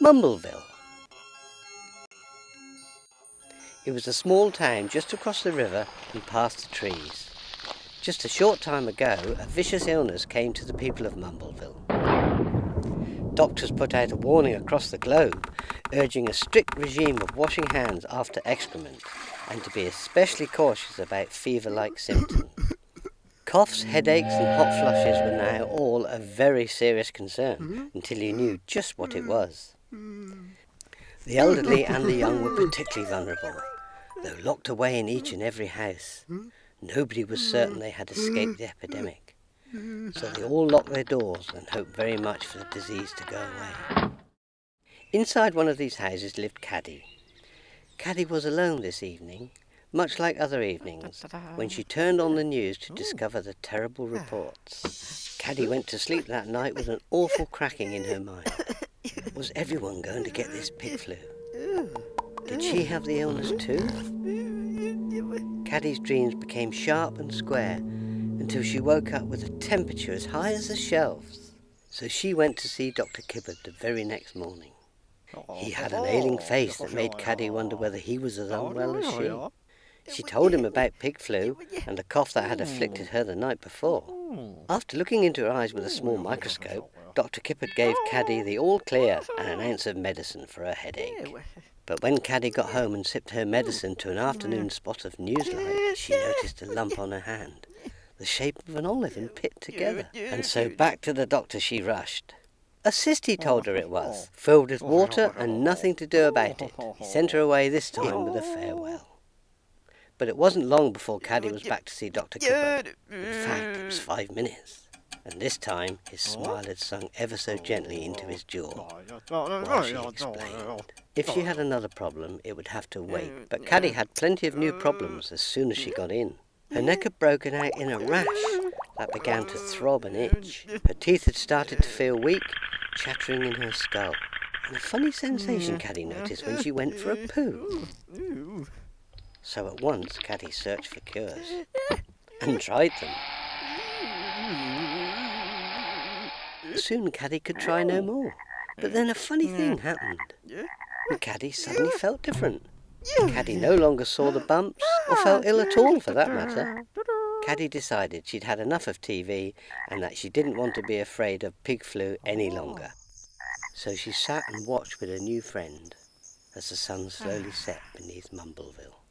Mumbleville. It was a small town just across the river and past the trees. Just a short time ago, a vicious illness came to the people of Mumbleville. Doctors put out a warning across the globe, urging a strict regime of washing hands after excrement, and to be especially cautious about fever-like symptoms. Coughs, headaches and hot flushes were now all a very serious concern, until you knew just what it was. The elderly and the young were particularly vulnerable, though locked away in each and every house. Nobody was certain they had escaped the epidemic, so they all locked their doors and hoped very much for the disease to go away. Inside one of these houses lived Kaddy. Kaddy was alone this evening, much like other evenings, when she turned on the news to discover the terrible reports. Kaddy went to sleep that night with an awful cracking in her mind. Was everyone going to get this pig flu? Did she have the illness too? Kaddy's dreams became sharp and square until she woke up with a temperature as high as the shelves. So she went to see Dr. Kibbard the very next morning. He had an ailing face that made Kaddy wonder whether he was as unwell as she. She told him about pig flu and the cough that had afflicted her the night before. After looking into her eyes with a small microscope, Dr. Kibbard gave Kaddy the all clear and an ounce of medicine for her headache. But when Kaddy got home and sipped her medicine to an afternoon spot of newslight, she noticed a lump on her hand, the shape of an olive and pit together. And so back to the doctor she rushed. A cyst, he told her it was, filled with water and nothing to do about it. He sent her away this time with a farewell. But it wasn't long before Kaddy was back to see Dr. Kibbard. In fact, it was 5 minutes. And this time, his smile had sunk ever so gently into his jaw, while she explained. If she had another problem, it would have to wait. But Kaddy had plenty of new problems as soon as she got in. Her neck had broken out in a rash that began to throb and itch. Her teeth had started to feel weak, chattering in her skull. And a funny sensation Kaddy noticed when she went for a poo. So at once Kaddy searched for cures and tried them. Soon Kaddy could try no more. But then a funny thing happened. And Kaddy suddenly felt different. Kaddy no longer saw the bumps, or felt ill at all for that matter. Kaddy decided she'd had enough of TV and that she didn't want to be afraid of pig flu any longer. So she sat and watched with her new friend as the sun slowly set beneath Mumbleville.